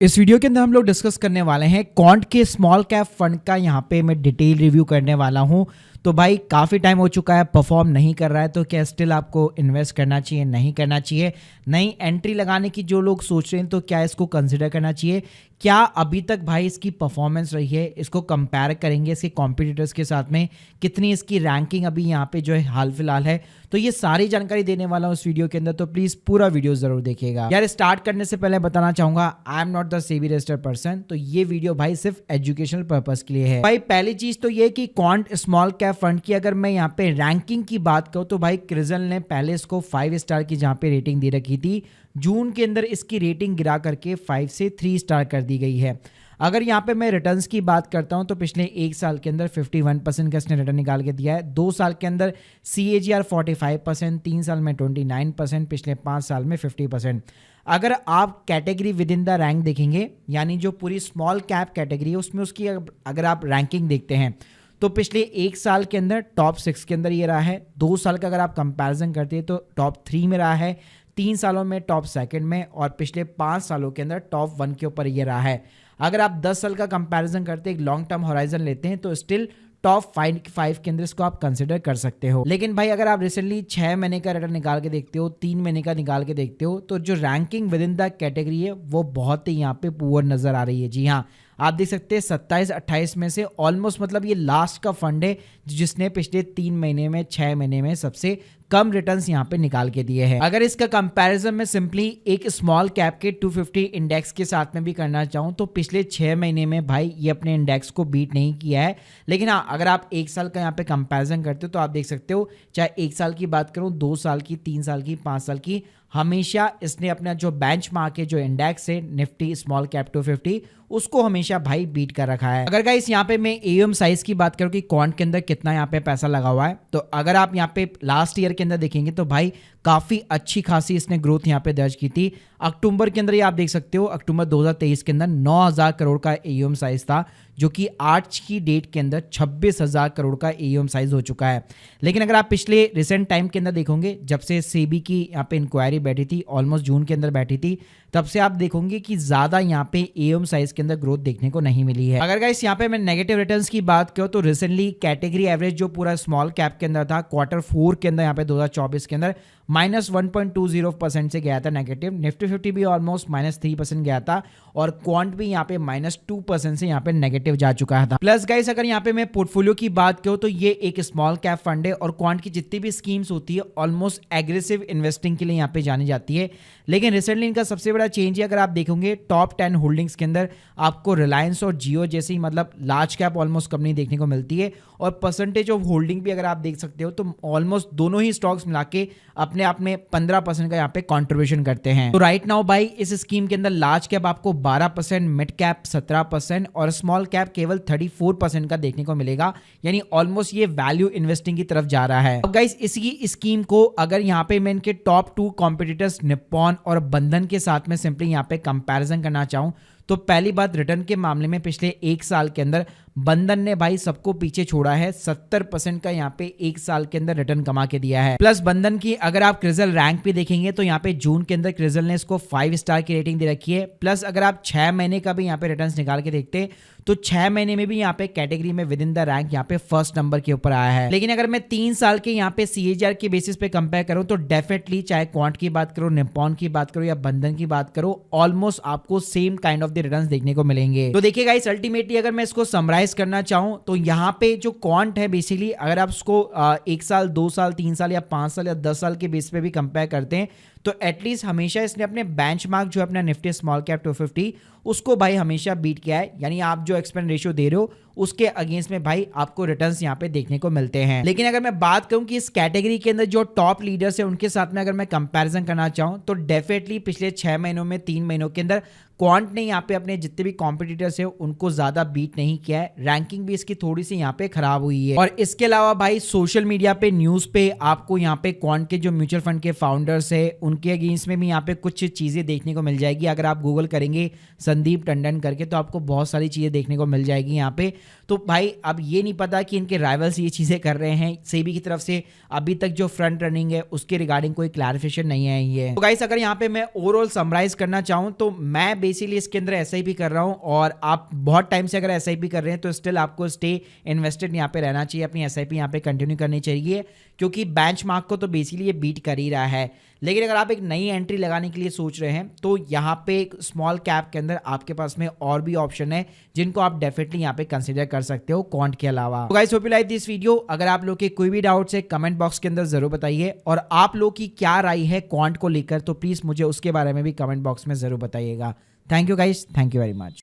इस वीडियो के अंदर हम लोग डिस्कस करने वाले हैं क्वांट के स्मॉल कैप फंड का। यहाँ पे मैं डिटेल रिव्यू करने वाला हूँ। तो भाई काफ़ी टाइम हो चुका है, परफॉर्म नहीं कर रहा है, तो क्या स्टिल आपको इन्वेस्ट करना चाहिए, नहीं करना चाहिए? नई एंट्री लगाने की जो लोग सोच रहे हैं तो क्या इसको कंसिडर करना चाहिए? क्या अभी तक भाई इसकी परफॉर्मेंस रही है? इसको कंपेयर करेंगे इसके कॉम्पिटिटर्स के साथ में, कितनी इसकी रैंकिंग अभी यहाँ पे जो है हाल फिलहाल है। तो ये सारी जानकारी देने वाला हूँ इस वीडियो के अंदर, तो प्लीज़ पूरा वीडियो ज़रूर देखिएगा। यार स्टार्ट करने से पहले बताना चाहूँगा, I am not the SEBI registered person, तो ये वीडियो भाई सिर्फ एजुकेशनल पर्पज़ के लिए है। भाई पहली चीज़ तो ये कि क्वांट स्मॉल कैप फंड की अगर मैं यहाँ पे रैंकिंग की बात करूँ तो भाई क्रिजल ने पहले इसको 5 स्टार की जहाँ पे रेटिंग दे रखी थी, जून के अंदर इसकी रेटिंग गिरा करके 5 से 3 स्टार कर दी गई है। अगर यहाँ पे मैं रिटर्न्स की बात करता हूँ तो पिछले एक साल के अंदर 51% का इसने रिटर्न निकाल के दिया है, 2 साल के अंदर CAGR 45%, 3 साल में 29%, पिछले 5 साल में 50%। अगर आप category with in the rank देखेंगे, यानी जो पूरी स्मॉल कैप कैटेगरी है उसमें उसकी अगर आप रैंकिंग देखते हैं तो पिछले एक साल के अंदर टॉप 6 के अंदर ये रहा है, 2 साल का अगर आप कंपैरिजन करते हैं तो टॉप 3 में रहा है, 3 सालों में टॉप 2 में, और पिछले 5 सालों के अंदर टॉप 1 के ऊपर ये रहा है। अगर आप 10 साल का कंपैरिजन करते हैं, एक लॉन्ग टर्म होराइजन लेते हैं, तो स्टिल टॉप 5 के अंदर इसको आप कंसिडर कर सकते हो। लेकिन भाई अगर आप रिसेंटली 6 महीने का रिटर्न निकाल के देखते हो, 3 महीने का निकाल के देखते हो, तो जो ranking with in the category है वो बहुत ही यहाँ पे पुअर नजर आ रही है। जी हाँ, आप देख सकते हैं 27-28 में से ऑलमोस्ट, मतलब ये लास्ट का फंड है जिसने पिछले 3 महीने में 6 महीने में सबसे कम रिटर्न्स यहाँ पे निकाल के दिए हैं। अगर इसका कंपैरिजन में सिंपली एक स्मॉल कैप के 250 इंडेक्स के साथ में भी करना चाहूँ तो पिछले 6 महीने में भाई ये अपने इंडेक्स को बीट नहीं किया है। लेकिन हाँ, अगर आप एक साल का यहाँ पे कंपैरिजन करते हो तो आप देख सकते हो, चाहे एक साल की बात करूँ, 2 साल की, 3 साल की, 5 साल की, हमेशा इसने अपना जो बेंचमार्क है, जो इंडेक्स है निफ्टी स्मॉल कैप 250, उसको हमेशा भाई बीट कर रखा है। अगर गाइस यहाँ पे मैं AUM साइज की बात करूँ कि क्वांट के अंदर कितना यहाँ पे पैसा लगा हुआ है, तो अगर आप यहाँ पे लास्ट ईयर के अंदर देखेंगे तो भाई काफी अच्छी खासी इसने ग्रोथ यहाँ पे दर्ज की थी। अक्टूबर के अंदर ये आप देख सकते हो, अक्टूबर 2023 के अंदर 9,000 करोड़ का AUM साइज था, जो कि आज की डेट के अंदर 26,000 करोड़ का AUM साइज हो चुका है। लेकिन अगर आप पिछले रिसेंट टाइम के अंदर देखोगे, जब से सेबी की यहाँ पे इंक्वायरी बैठी थी, ऑलमोस्ट जून के अंदर बैठी थी, तब से आप देखोगे कि ज्यादा यहाँ पे AUM साइज के अंदर ग्रोथ देखने को नहीं मिली है। अगर गाइस यहाँ पे मैं नेगेटिव रिटर्न्स की बात करूँ तो रिसेंटली कैटेगरी एवरेज जो पूरा स्मॉल कैप के अंदर था, Q4 के अंदर यहाँ पे 2024 के अंदर -1.20% से गया था नेगेटिव। निफ्टी 50 भी ऑलमोस्ट -3% गया था, और क्वांट भी यहाँ पे -2% से यहाँ पे नेगेटिव जा चुका था। प्लस गाइस अगर यहाँ पे मैं पोर्टफोलियो की बात करूँ तो ये एक स्मॉल कैप फंड है, और क्वांट की जितनी भी स्कीम्स होती है ऑलमोस्ट एग्रेसिव इन्वेस्टिंग के लिए यहाँ पे जानी जाती है। लेकिन रिसेंटली इनका सबसे बड़ा चेंज है, अगर आप देखोगे टॉप 10 होल्डिंग्स के अंदर आपको रिलायंस और जियो जैसी मतलब लार्ज कैप ऑलमोस्ट कंपनी देखने को मिलती है, और परसेंटेज ऑफ होल्डिंग भी अगर आप देख सकते हो तो ऑलमोस्ट दोनों ही स्टॉक्स मिला के अपने आप में 15% का यहाँ पे कंट्रीब्यूशन करते हैं। तो राइट नाउ भाई इस स्कीम के अंदर लार्ज कैप आपको 12%, मिड कैप 17% और स्मॉल कैप केवल 34% का देखने को मिलेगा, यानी ऑलमोस्ट ये वैल्यू इन्वेस्टिंग की तरफ जा रहा है। अब गाइस इसी स्कीम को अगर यहाँ पे मैं इनके टॉप 2 कॉम्पिटिटर्स निप्पॉन और बंधन के साथ में सिंपली यहाँ पे कंपैरिजन करना चाहूँ तो पहली बात, रिटर्न के मामले में पिछले एक साल के अंदर बंधन ने भाई सबको पीछे छोड़ा है, 70% का यहाँ पे एक साल के अंदर रिटर्न कमा के दिया है। प्लस बंधन की अगर आप क्रिजल रैंक भी देखेंगे तो यहाँ पे जून के अंदर क्रिजल ने इसको 5 स्टार की रेटिंग दे रखी है। प्लस अगर आप 6 महीने का भी यहाँ पे रिटर्न निकाल के देखते हैं तो 6 महीने में भी यहाँ पे कैटेगरी में विद इन द रैंक यहाँ पे फर्स्ट नंबर के ऊपर आया है। लेकिन अगर मैं 3 साल के यहाँ पे CAGR के बेसिस पे कंपेयर करूँ तो डेफिनेटली चाहे क्वांट की बात करो, निप्पॉन की बात करो या बंधन की बात करो, ऑलमोस्ट आपको same kind of the returns देखने को मिलेंगे। तो देखिए गाइस, अल्टीमेटली अगर मैं इसको समराइज करना चाहूँ तो यहाँ पे जो क्वांट है बेसिकली अगर आप उसको 1 साल, 2 साल, 3 साल या 5 साल या 10 साल के बेस पे भी कंपेयर करते हैं तो एटलीस्ट हमेशा इसने अपने बेंचमार्क जो अपना निफ्टी स्मॉल कैप 250 उसको भाई हमेशा बीट किया है, यानी आप जो एक्सपेंस रेशियो दे रहे हो उसके अगेंस्ट में भाई आपको रिटर्न्स यहाँ पे देखने को मिलते हैं। लेकिन अगर मैं बात करूं कि इस कैटेगरी के अंदर जो टॉप लीडर्स है उनके साथ में अगर मैं कंपैरिजन करना चाहूं तो डेफिनेटली पिछले 6 महीनों में 3 महीनों के अंदर क्वांट ने यहाँ पे अपने जितने भी कॉम्पिटिटर्स है उनको ज्यादा बीट नहीं किया है, रैंकिंग भी इसकी थोड़ी सी यहाँ पे खराब हुई है। और इसके अलावा भाई सोशल मीडिया पे, न्यूज पे आपको यहाँ पे क्वांट के जो म्यूचुअल फंड के फाउंडर्स है उनके अगेंस्ट में भी यहाँ पे कुछ चीज़ें देखने को मिल जाएगी। अगर आप गूगल करेंगे संदीप टंडन करके तो आपको बहुत सारी चीज़ें देखने को मिल जाएगी यहाँ पे। तो भाई अब ये नहीं पता कि इनके राइवल्स ये चीज़ें कर रहे हैं, सेबी की तरफ से अभी तक जो फ्रंट रनिंग है उसके रिगार्डिंग कोई क्लैरिफिकेशन नहीं आई है। तो गाइस अगर यहाँ पे मैं ओवरऑल समराइज करना चाहूँ तो मैं बेसिकली इसके अंदर एसआईपी कर रहा हूँ, और आप बहुत टाइम से अगर एसआईपी कर रहे हैं तो स्टिल आपको स्टे इन्वेस्टेड यहाँ पे रहना चाहिए, अपनी एसआईपी यहाँ पे कंटिन्यू करनी चाहिए, क्योंकि बेंचमार्क को तो बेसिकली ये बीट कर ही रहा है। लेकिन अगर आप एक नई एंट्री लगाने के लिए सोच रहे हैं तो यहाँ पे एक स्मॉल कैप के अंदर आपके पास में और भी ऑप्शन है जिनको आप डेफिनेटली यहाँ पे कंसीडर कर सकते हो क्वांट के अलावा। तो guys hope you like this video. अगर आप लोग के कोई भी डाउट्स है कमेंट बॉक्स के अंदर जरूर बताइए, और आप लोग की क्या राय है क्वांट को लेकर तो प्लीज मुझे उसके बारे में भी कमेंट बॉक्स में जरूर बताइएगा। Thank you guys, thank you very much.